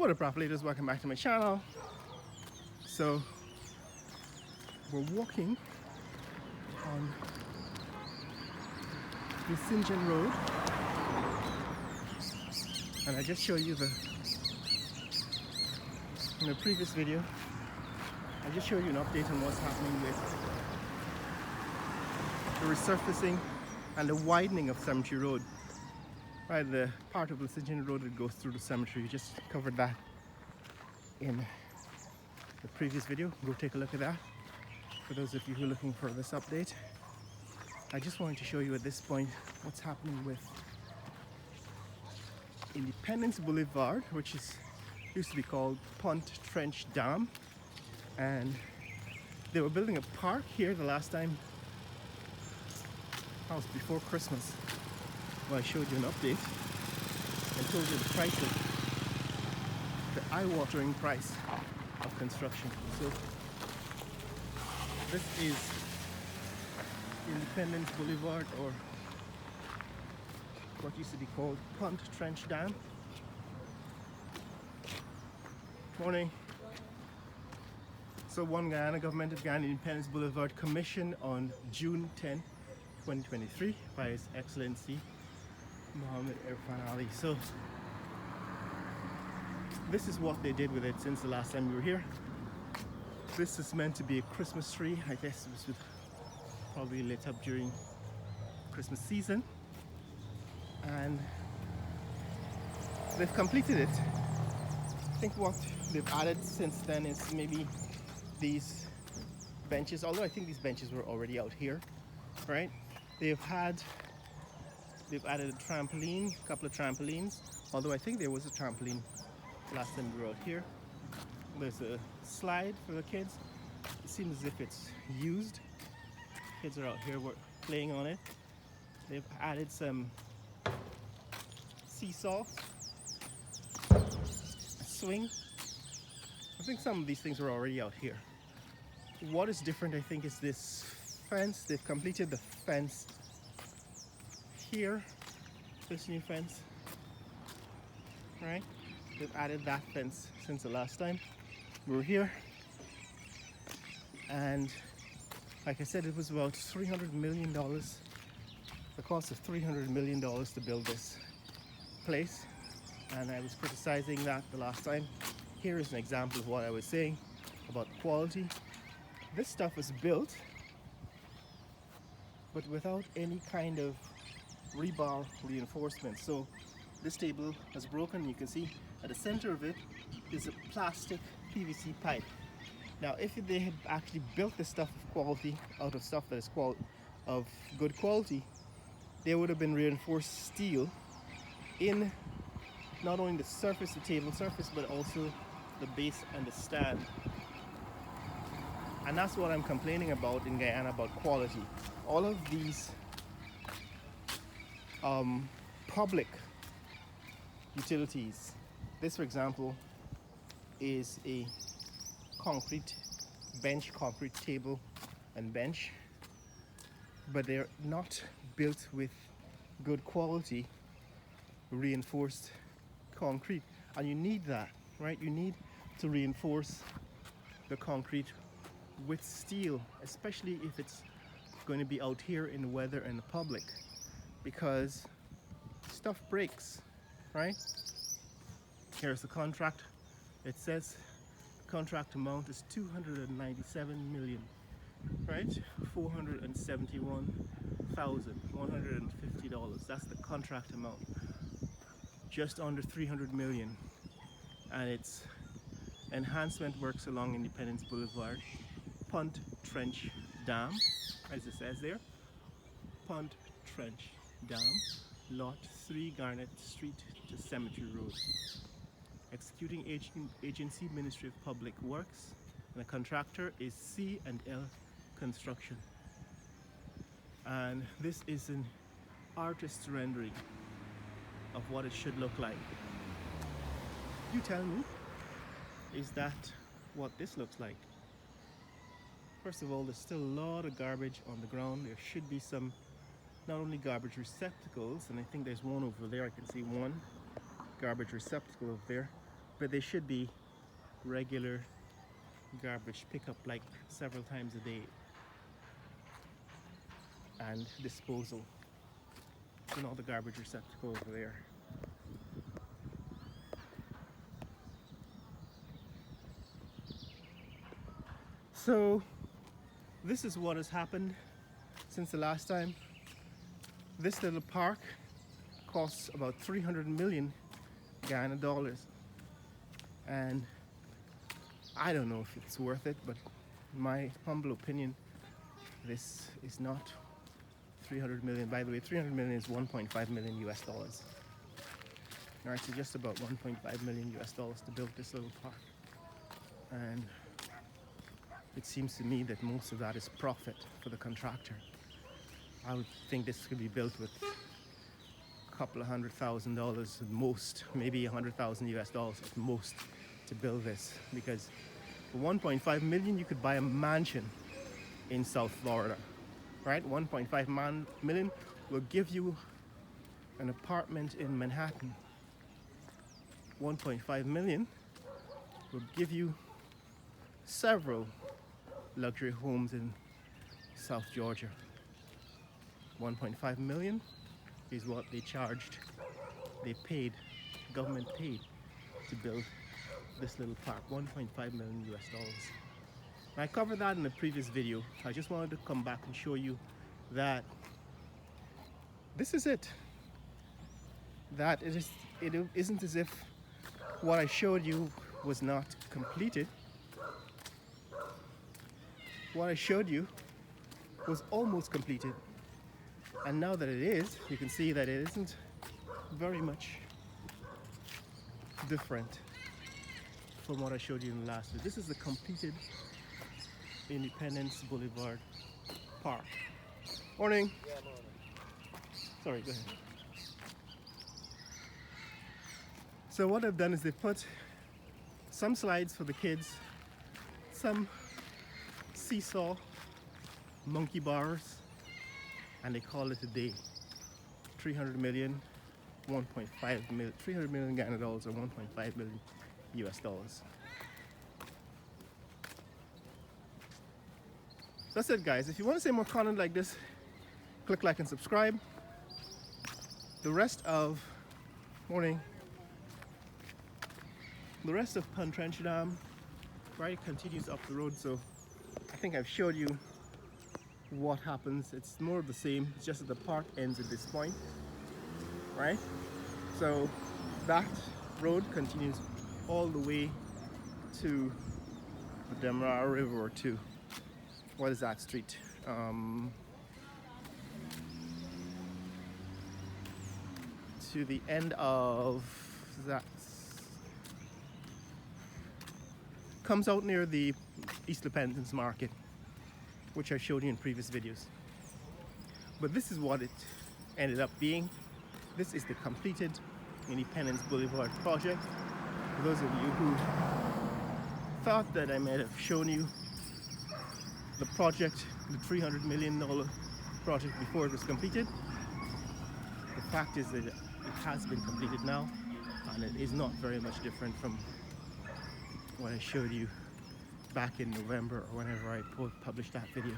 What up, profitators? Welcome back to my channel. So we're walking on the St. John Road, and I just showed you in the previous video, I just showed you an update on what's happening with the resurfacing and the widening of Cemetery Road. Right, the part of the St. John Road that goes through the cemetery, just covered that in the previous video. Go take a look at that for those of you who are looking for this update. I just wanted to show you at this point what's happening with Independence Boulevard, which used to be called Punt Trench Dam, and they were building a park here the last time. That was before Christmas. Well, I showed you an update and told you the price the eye-watering price of construction. So this is Independence Boulevard, or what used to be called Punt Trench Dam. Morning. So One Guyana government of Guyana Independence Boulevard commissioned on June 10, 2023 by His Excellency Mohammed Irfan Ali. So this is what they did with it since the last time we were here. This is meant to be a Christmas tree. I guess it was probably lit up during Christmas season, and they've completed it. I think what they've added since then is maybe these benches, although I think these benches were already out here, right? They've added a trampoline, a couple of trampolines, although I think there was a trampoline last time we were out here. There's a slide for the kids. It seems as if it's used. Kids are out here playing on it. They've added some seesaw, a swing. I think some of these things were already out here. What is different, I think, is this fence. They've completed the fence here, this new fence, right? They've added that fence since the last time we were here, and like I said, it was about $300 million, the cost of $300 million to build this place, and I was criticizing that the last time. Here is an example of what I was saying about quality. This stuff was built but without any kind of rebar reinforcement. So this table has broken. You can see at the center of it is a plastic PVC pipe. Now, if they had actually built this stuff of quality out of stuff that is of good quality, there would have been reinforced steel in not only the surface, the table surface, but also the base and the stand. And that's what I'm complaining about in Guyana, about quality. All of these public utilities, this for example is a concrete bench, concrete table and bench, but they're not built with good quality reinforced concrete, and you need that, right? You need to reinforce the concrete with steel, especially if it's going to be out here in the weather and the public, because stuff breaks, right? Here's the contract. It says the contract amount is $297 million, right? $471,150. That's the contract amount. Just under $300 million, and it's enhancement works along Independence Boulevard, Punt Trench Dam, as it says there. Punt Trench Dam, Lot 3, Garnet Street to Cemetery Road. Executing agency, Ministry of Public Works, and the contractor is C&L Construction. And this is an artist's rendering of what it should look like. You tell me, is that what this looks like? First of all, there's still a lot of garbage on the ground. There should be some, not only garbage receptacles, and I think there's one over there. I can see one garbage receptacle over there, but they should be regular garbage pickup, like several times a day, and disposal in all the garbage receptacles over there. So this is what has happened since the last time. This little park costs about 300 million Guyana dollars, and I don't know if it's worth it, but in my humble opinion, this is not 300 million. By the way, 300 million is 1.5 million US dollars. All right, so just about 1.5 million US dollars to build this little park. And it seems to me that most of that is profit for the contractor. I would think this could be built with a couple of $100,000 at most, maybe 100,000 US dollars at most to build this, because for 1.5 million you could buy a mansion in South Florida, right? 1.5 million will give you an apartment in Manhattan. 1.5 million will give you several luxury homes in South Georgia. 1.5 million is what they charged, government paid to build this little park. 1.5 million US dollars. I covered that in a previous video. I just wanted to come back and show you that this is it. That it isn't as if what I showed you was not completed. What I showed you was almost completed. And now that it is, you can see that it isn't very much different from what I showed you in the last video. This is the completed Independence Boulevard Park. Morning. Yeah, morning. Sorry, go ahead. So what I've done is they've put some slides for the kids, some seesaw, monkey bars, and they call it a day. 300 million, 1.5 million, 300 million Ghana dollars or 1.5 million US dollars. That's it, guys. If you want to see more content like this, click like and subscribe. The rest of Contractor Dam, right, continues up the road. So I think I've showed you what happens. It's more of the same. It's just that the park ends at this point, right? So that road continues all the way to the Demerara River, or to what is that street? To the end of that. Comes out near the East Independence Market, which I showed you in previous videos. But this is what it ended up being. This is the completed Independence Boulevard project. For those of you who thought that I might have shown you the project, the $300 million project, before it was completed, the fact is that it has been completed now, and it is not very much different from what I showed you back in November or whenever I published that video.